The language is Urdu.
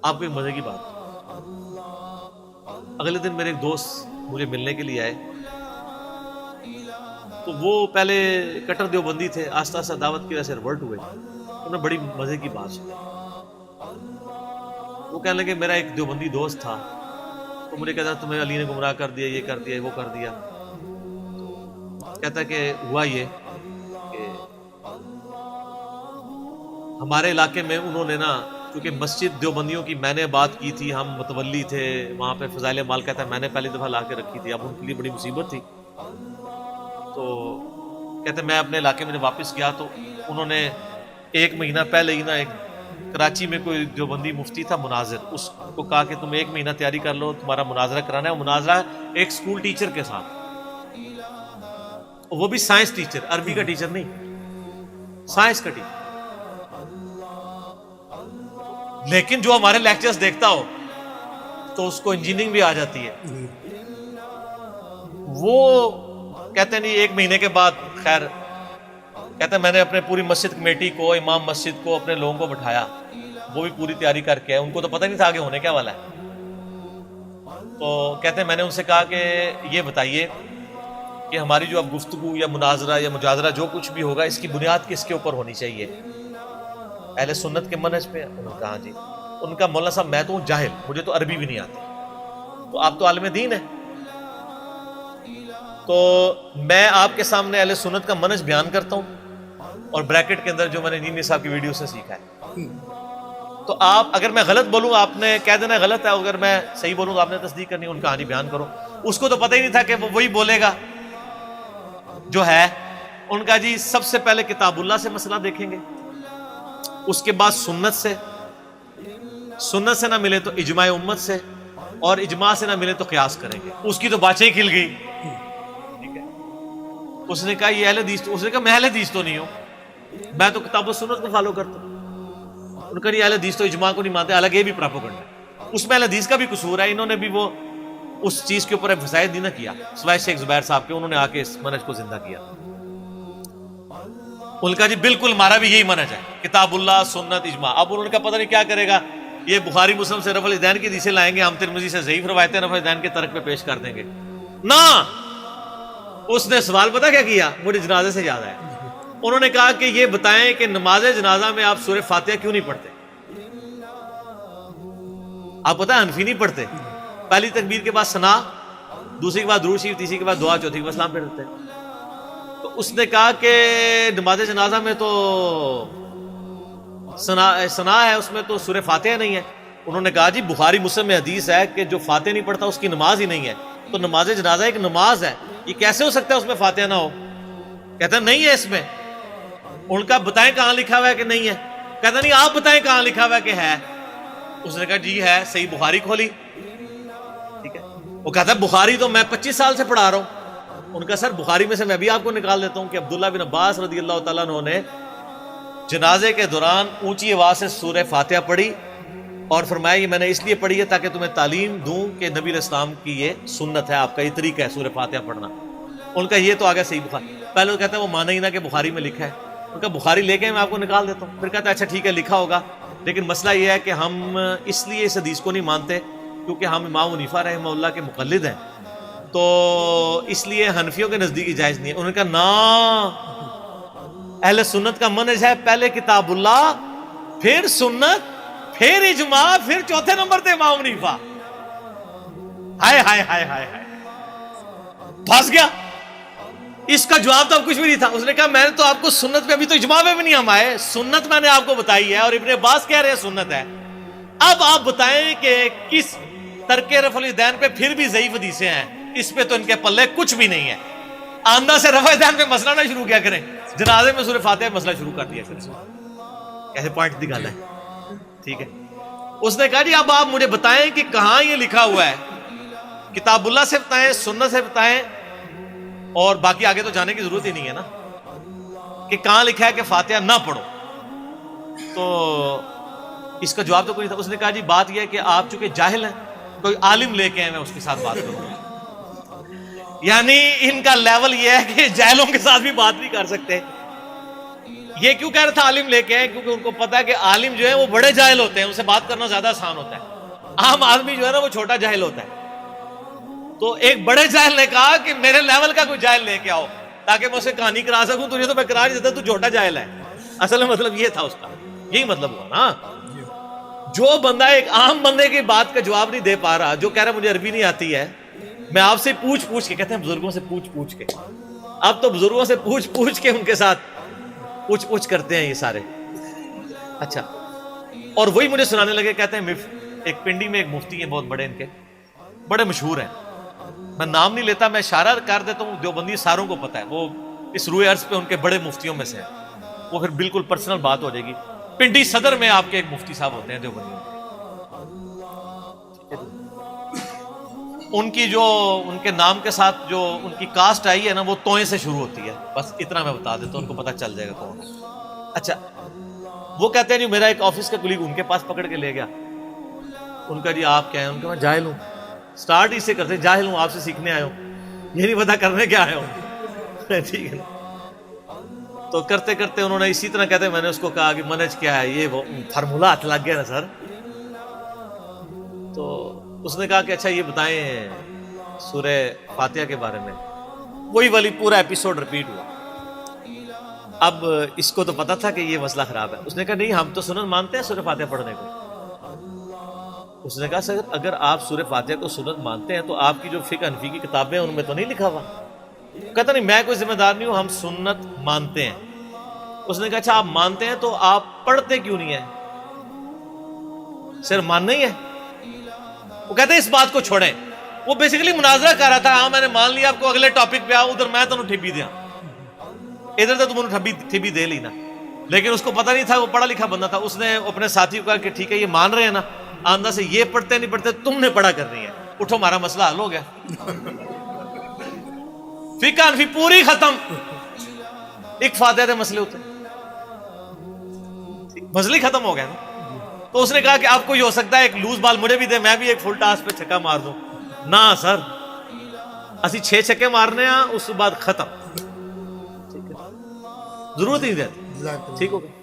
آپ کو ایک مزے کی بات، اگلے دن میرے ایک دوست مجھے ملنے کے لیے آئے، تو وہ پہلے کٹر دیوبندی تھے، آہستہ آہستہ دعوت کی وجہ سے ریورٹ ہوئے. انہوں نے بڑی مزے کی بات سنی. وہ کہنے لگے میرا ایک دیوبندی دوست تھا، تو مجھے کہتا تمہیں علی نے گمراہ کر دیا، یہ کر دیا، وہ کر دیا. کہتا کہ ہوا یہ کہ ہمارے علاقے میں انہوں نے نا، کیونکہ مسجد دیوبندیوں کی میں نے بات کی تھی، ہم متولی تھے وہاں پہ، فضائل مال کہتا ہے میں نے پہلی دفعہ لا کے رکھی تھی، اب ان کے لیے بڑی مصیبت تھی. تو کہتے میں اپنے علاقے میں جب واپس گیا تو انہوں نے ایک مہینہ پہلے ہی نا ایک کراچی میں کوئی دیوبندی مفتی تھا مناظر، اس کو کہا کہ تم ایک مہینہ تیاری کر لو، تمہارا مناظرہ کرانا ہے. وہ مناظرہ ایک سکول ٹیچر کے ساتھ، وہ بھی سائنس ٹیچر، عربی کا ٹیچر نہیں، سائنس کا ٹیچر. لیکن جو ہمارے لیکچرز دیکھتا ہو تو اس کو انجینئرنگ بھی آ جاتی ہے. وہ کہتے نہیں ایک مہینے کے بعد، خیر کہتے ہیں میں نے اپنے پوری مسجد کمیٹی کو، امام مسجد کو، اپنے لوگوں کو بٹھایا، وہ بھی پوری تیاری کر کے آئے. ان کو تو پتہ نہیں تھا آگے ہونے کیا والا ہے. تو کہتے ہیں میں نے ان سے کہا کہ یہ بتائیے کہ ہماری جو اب گفتگو یا مناظرہ یا مجادلہ جو کچھ بھی ہوگا، اس کی بنیاد کس کے اوپر ہونی چاہیے؟ اہل سنت کے منہج پہ. انہوں نے کہا جی. ان کا مولانا صاحب میں تو ہوں جاہل، مجھے تو عربی بھی نہیں آتی، تو آپ تو عالم دین ہیں، تو میں آپ کے سامنے اہل سنت کا منہج بیان کرتا ہوں، اور بریکٹ کے اندر جو میں نے انجینئر صاحب کی ویڈیو سے سیکھا ہے. تو آپ اگر میں غلط بولوں آپ نے کہہ دینا غلط ہے، اگر میں صحیح بولوں تو آپ نے تصدیق کرنی. ان کا کہانی بیان کرو. اس کو تو پتہ ہی نہیں تھا کہ وہ وہی بولے گا جو ہے. ان کا جی سب سے پہلے کتاب اللہ سے مسئلہ دیکھیں گے، اس کے بعد سنت سے، سنت سے نہ ملے تو اجماع امت سے، اور اجماع سے نہ ملے تو قیاس کریں گے. اس کی تو باتیں ہی کھل گئی. ٹھیک ہے. اس نے کہا یہ اہل حدیث، اس نے کہا میں اہل حدیث تو نہیں ہوں، میں تو کتاب و سنت کو فالو کرتا ہوں. ان کا یہ اہل حدیث تو اجماع کو نہیں مانتے، حالانکہ یہ بھی پراپوگنڈا ہے. اس میں اہل حدیث کا بھی قصور ہے. انہوں نے بھی وہ اس چیز کے اوپر فسائد نہیں نہ کیا سوائے شیخ زبیر صاحب کے، انہوں نے آ کے اس منہج کو زندہ کیا. ان کا جی بالکل ہمارا بھی یہی منہج ہے، کتاب اللہ، سنت، اجماع. اب انہوں نے کہا پتہ نہیں کیا کرے گا، یہ بخاری مسلم سے رفع الیدین کی حدیثیں لائیں گے، ہم ترمذی سے ضعیف روایتیں رفع الیدین کے ترک پہ پیش کر دیں گے. نہ، اس نے سوال پتہ کیا کیا، مجھے جنازے سے یاد آیا. انہوں نے کہا کہ یہ بتائیں کہ نماز جنازہ میں آپ سورہ فاتحہ کیوں نہیں پڑھتے؟ آپ پتہ ہے حنفی نہیں پڑھتے، پہلی تکبیر کے بعد ثنا، دوسری کے بعد درود شریف، تیسری کے بعد دعا، چوتھی کے بعد سلام پھیرتے ہیں. تو اس نے کہا کہ نماز جنازہ میں تو ثنا ہے، اس میں تو سورہ فاتحہ نہیں ہے. انہوں نے کہا جی بخاری مسلم میں حدیث ہے کہ جو فاتحہ نہیں پڑھتا اس کی نماز ہی نہیں ہے. تو نماز جنازہ ایک نماز ہے، یہ کیسے ہو سکتا ہے اس میں فاتحہ نہ ہو؟ کہتا ہے نہیں ہے اس میں. ان کا بتائیں کہاں لکھا ہوا ہے کہ نہیں ہے؟ کہتا نہیں آپ بتائیں کہاں لکھا ہوا ہے کہ ہے. اس نے کہا جی ہے، صحیح بخاری کھولی. ٹھیک ہے. وہ کہتا ہے بخاری تو میں 25 سال سے پڑھا رہا ہوں. ان کا سر بخاری میں سے میں بھی آپ کو نکال دیتا ہوں کہ عبداللہ بن عباس رضی اللہ تعالیٰ عنہ نے جنازے کے دوران اونچی آواز سے سورہ فاتحہ پڑھی اور فرمایا یہ میں نے اس لیے پڑھی ہے تاکہ تمہیں تعلیم دوں کہ نبی علیہ السلام کی یہ سنت ہے، آپ کا یہ طریقہ ہے سورہ فاتحہ پڑھنا. ان کا یہ تو آ گیا صحیح بخاری. پہلے وہ کہتا ہے وہ مانا ہی نہ کہ بخاری میں لکھا ہے. ان کا بخاری لے کے میں آپ کو نکال دیتا ہوں. پھر کہتا ہے اچھا ٹھیک ہے لکھا ہوگا، لیکن مسئلہ یہ ہے کہ ہم اس لیے اس حدیث کو نہیں مانتے کیونکہ ہم امام حنیفہ رحمہ اللہ کے مقلد ہیں، تو اس لیے حنفیوں کے نزدیک جائز نہیں ہے. انہوں نے کہا نا، اہل سنت کا منہج ہے پہلے کتاب اللہ، پھر سنت، پھر اجماع، پھر چوتھے نمبر پہ امام حنیفہ. ہائے ہائے ہائے ہائے ہائے، پھنس گیا. اس کا جواب تو اب کچھ بھی نہیں تھا. اس نے کہا میں نے تو آپ کو سنت پہ، ابھی تو اجماع پہ بھی نہیں ہم آئے، سنت میں نے آپ کو بتائی ہے اور ابن عباس کہہ رہے ہیں سنت ہے. اب آپ بتائیں کہ کس ترک رفع الیدین پہ پھر بھی ضعیف حدیثیں ہیں، اس پہ تو ان کے پلے کچھ بھی نہیں ہے. آندہ سے رفع الیدین پہ مسئلہ نہ شروع کیا کریں، جنازے میں سورہ فاتحہ مسئلہ شروع کر دیا کریں. کیسے پوائنٹ دی گل ہے. ٹھیک ہے. اس نے کہا جی اب آپ مجھے بتائیں کہ کہاں یہ لکھا ہوا ہے، کتاب اللہ سے بتائیں، سنت سے بتائیں، اور باقی آگے تو جانے کی ضرورت ہی نہیں ہے نا کہ کہاں لکھا ہے کہ فاتحہ نہ پڑھو. تو اس کا جواب تو کوئی نہیں تھا. اس نے کہا جی بات یہ ہے کہ آپ چونکہ جاہل ہیں، کوئی عالم لے کے آئے میں اس کے ساتھ بات کروں گا. یعنی ان کا لیول یہ ہے کہ جاہلوں کے ساتھ بھی بات نہیں کر سکتے. یہ کیوں کہہ رہا تھا عالم لے کے آئے؟ کیونکہ ان کو پتا ہے کہ عالم جو ہے وہ بڑے جاہل ہوتے ہیں، ان سے بات کرنا زیادہ آسان ہوتا ہے، عام آدمی جو ہے نا وہ چھوٹا جاہل ہوتا ہے. تو ایک بڑے جاہل نے کہا کہ میرے لیول کا کوئی جاہل لے کے آؤ تاکہ میں اسے کہانی کرا سکوں. تجھے تو میں کرا نہیں دیتا، تو چھوٹا جاہل ہے. اصل میں مطلب یہ تھا اس کا، یہی مطلب ہوا نا. جو بندہ ایک عام بندے کی بات کا جواب نہیں دے پا رہا، جو کہہ رہا مجھے عربی نہیں آتی ہے، میں آپ سے پوچھ کے، کہتے ہیں بزرگوں سے پوچھ کے، اب تو بزرگوں سے پوچھ کے ان کے ساتھ پوچھ کرتے ہیں یہ سارے. اچھا، اور وہی مجھے سنانے لگے، کہتے ہیں ایک پنڈی میں ایک مفتی ہیں بہت بڑے، ان کے بڑے مشہور ہیں، میں نام نہیں لیتا، میں اشارہ کر دیتا ہوں، دیوبندی ساروں کو پتا ہے، وہ اس روئے عرض پہ ان کے بڑے مفتیوں میں سے ہیں، وہ پھر بالکل پرسنل بات ہو جائے گی. پنڈی صدر میں آپ کے ایک مفتی صاحب ہوتے ہیں دیوبندی. ان کی جو ان کے نام کے ساتھ جو ان کی کاسٹ آئی ہے نا، وہ توئیں سے شروع ہوتی ہے. بس اتنا میں بتا دیتا ہوں، ان کو پتہ چل جائے گا کون ہے. اچھا، وہ کہتے ہیں جی میرا ایک آفس کا کلیگ ان کے پاس پکڑ کے لے گیا. ان کا جی آپ کیا ہیں؟ ان کا میں جاہل ہوں. سٹارٹ اس سے کرتے جاہل ہوں، آپ سے سیکھنے آئے ہوں، یہ نہیں پتا کرنے کیا آئے ہوں. ٹھیک ہے. تو کرتے کرتے انہوں نے اسی طرح کہتے ہیں، میں نے اس کو کہا کہ منج کیا ہے، یہ وہ فارمولہ ہاتھ لگ گیا نا سر. تو اس نے کہا کہ اچھا یہ بتائیں سورہ فاتحہ کے بارے میں. وہی والی پورا ایپیسوڈ رپیٹ ہوا. اب اس کو تو پتا تھا کہ یہ مسئلہ خراب ہے. اس نے کہا نہیں، ہم تو سنت مانتے ہیں سورہ فاتحہ پڑھنے کو. اس نے کہا سر اگر آپ سورہ فاتحہ کو سنت مانتے ہیں تو آپ کی جو فقہ حنفی کی کتابیں ہیں ان میں تو نہیں لکھا ہوا. کہتا نہیں میں کوئی ذمہ دار نہیں ہوں، ہم سنت مانتے ہیں. اس نے کہا اچھا آپ مانتے ہیں تو آپ پڑھتے کیوں نہیں ہیں؟ صرف ماننا ہی ہے. وہ کہتے ہیں اس بات کو چھوڑیں. وہ بیسیکلی مناظرہ کر رہا تھا. ہاں میں نے مان لیا، آپ کو اگلے ٹاپک پہ آؤ، ادھر میں تمہیں ٹھبی دیا، ادھر تو تم نے ٹھبی دے لی نا. لیکن اس کو پتہ نہیں تھا، وہ پڑھا لکھا بندہ تھا. اس نے اپنے ساتھی کو کہا کہ ٹھیک ہے یہ مان رہے ہیں نا، آندہ سے یہ پڑھتے نہیں پڑھتے تم نے پڑھا کرنی ہے، اٹھو ہمارا مسئلہ حل ہو گیا. فقہ حنفی پوری ختم. ایک فاتحہ دے مسئلے ہوتے، مسئلہ ہی ختم ہو گیا نا. تو اس نے کہا کہ آپ کو یہ ہو سکتا ہے ایک لوز بال مجھے بھی دے، میں بھی ایک فل ٹاس پہ چھکا مار دوں. نہ سر، اسی 6 چھکے مارنے ہیں، اس کے بعد ختم. ضرورت ہی نہیں رہتی. ٹھیک ہو گیا.